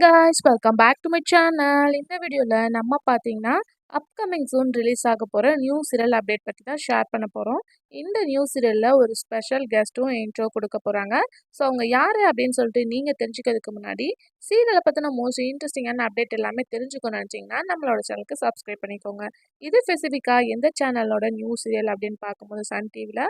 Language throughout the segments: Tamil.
guys, welcome back to my channel. இந்த வீடியோல நம்ம பார்த்தீங்கன்னா அப்கமிங் சூன் ரிலீஸ் ஆக போற நியூ சீரியல் அப்டேட் பத்தி தான் ஷேர் பண்ண போறோம். இந்த நியூ சீரியல்ல ஒரு ஸ்பெஷல் கெஸ்ட்டும் இன்ட்ரோ கொடுக்க போறாங்க. ஸோ அவங்க யாரு அப்படின்னு சொல்லிட்டு நீங்க தெரிஞ்சுக்கிறதுக்கு முன்னாடி சீரியலை பத்தின மோஸ்ட் இன்ட்ரெஸ்டிங்கான அப்டேட் எல்லாமே தெரிஞ்சுக்கணும்னு நினைச்சீங்கன்னா நம்மளோட சேனலுக்கு சப்ஸ்கிரைப் பண்ணிக்கோங்க. இது ஸ்பெசிஃபிக்கா எந்த சேனலோட நியூ சீரியல் அப்படின்னு பார்க்கும்போது சன் டிவில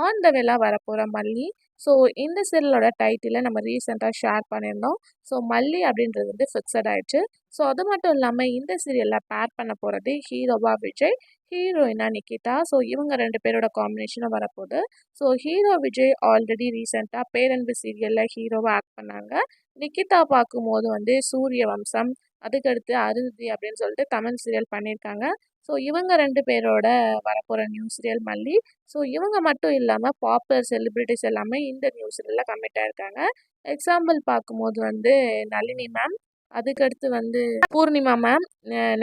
ஆன் த வேலா வரப்போற மல்லி. ஸோ இந்த சீரியலோட டைட்டிலை நம்ம ரீசெண்டாக ஷேர் பண்ணியிருந்தோம். ஸோ மல்லி அப்படின்றது வந்து ஃபிக்ஸட் ஆயிடுச்சு. ஸோ அது மட்டும் இல்லாமல் இந்த சீரியலில் பேர் பண்ண போகிறது ஹீரோவா விஜய், ஹீரோயினா நிக்கிதா. ஸோ இவங்க 2 பேரோட காம்பினேஷனும் வரப்போகுது. ஸோ ஹீரோ விஜய் ஆல்ரெடி ரீசெண்டாக பேரன்பு சீரியலில் ஹீரோவாக ஆக்ட் பண்ணாங்க. நிக்கிதா பார்க்கும்போது வந்து சூரிய வம்சம், அதுக்கடுத்து அருந்ததி அப்படின்னு சொல்லிட்டு தமிழ் சீரியல் பண்ணியிருக்காங்க. ஸோ இவங்க 2 பேரோட வரப்போகிற நியூ சீரியல் மல்லி. ஸோ இவங்க மட்டும் இல்லாமல் பாப்புலர் செலிபிரிட்டிஸ் எல்லாமே இந்த நியூ சீரியலில் கமிட் ஆயிருக்காங்க. எக்ஸாம்பிள் பார்க்கும்போது வந்து நளினி மேம், அதுக்கடுத்து வந்து பூர்ணிமா மேம்,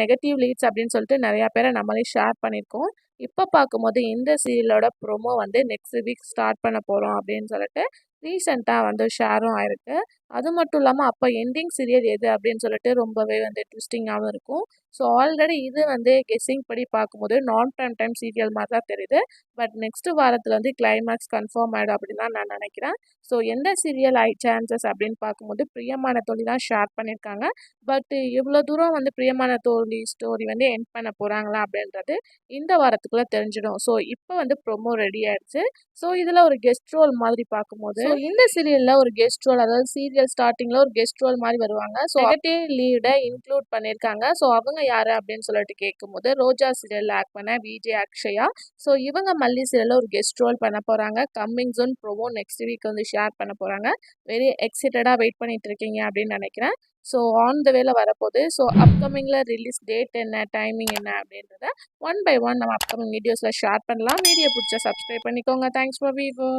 நெகட்டிவ் லீட்ஸ் அப்படின்னு சொல்லிட்டு நிறையா பேரை நம்மளே ஷேர் பண்ணியிருக்கோம். இப்போ பார்க்கும்போது இந்த சீரியலோட ப்ரோமோ வந்து நெக்ஸ்ட் வீக் ஸ்டார்ட் பண்ண போகிறோம் அப்படின்னு சொல்லிட்டு ரீசெண்டாக வந்து ஷேரும் ஆயிருக்கு. அது மட்டும் இல்லாமல் அப்போ எண்டிங் சீரியல் எது அப்படின்னு சொல்லிட்டு ரொம்பவே வந்து ட்விஸ்டிங்காகவும் இருக்கும். ஸோ ஆல்ரெடி இது வந்து கெஸ்ஸிங் படி பார்க்கும்போது நான் ப்ரைம் டைம் சீரியல் மாதிரி தான் தெரியுது. பட் நெக்ஸ்ட் வாரத்தில் வந்து கிளைமேக்ஸ் கன்ஃபார்ம் ஆகிடும் அப்படின்னு தான் நான் நினைக்கிறேன். ஸோ எந்த சீரியல் சான்சஸ் அப்படின்னு பார்க்கும்போது பிரியமான தோழி தான் ஷேர் பண்ணியிருக்காங்க. பட் இவ்வளோ தூரம் வந்து பிரியமான தோழி ஸ்டோரி வந்து எண்ட் பண்ண போகிறாங்களா அப்படின்றது இந்த வாரத்துக்குள்ளே தெரிஞ்சிடும். ஸோ இப்போ வந்து ப்ரோமோ ரெடி ஆயிடுச்சு. ஸோ இதில் ஒரு கெஸ்ட் ரோல் மாதிரி பார்க்கும்போது இந்த சீரியலில் ஒரு கெஸ்ட் ரோல், அதாவது சீரியல் ஸ்டார்டிங்கில் ஒரு கெஸ்ட் ரோல் மாதிரி வருவாங்க. ஸோ நெகட்டிவ் லீடை இன்க்ளூட் பண்ணியிருக்காங்க. ஸோ அவங்க யாரு அப்படின்னு சொல்லிட்டு கேட்கும்போது ரோஜா சீரியலில் ஆக்ட் பண்ண விஜய் அக்ஷயா. ஸோ இவங்க மல்லி சீரியலில் ஒரு கெஸ்ட் ரோல் பண்ண போகிறாங்க. Coming soon promo next week வந்து ஷேர் பண்ண போகிறாங்க. வெரி எக்ஸைட்டடாக வெயிட் பண்ணிட்டு இருக்கீங்க அப்படின்னு நினைக்கிறேன். ஸோ ஆன் த வேல வரப்போகுது. ஸோ அப்கமிங்கில் ரிலீஸ் டேட் என்ன, டைமிங் என்ன அப்படின்றத ஒன் பை ஒன் நம்ம அப்கமிங் வீடியோஸில் ஷேர் பண்ணலாம். வீடியோ பிடிச்சா சப்ஸ்கிரைப் பண்ணிக்கோங்க. Thanks for Vivo.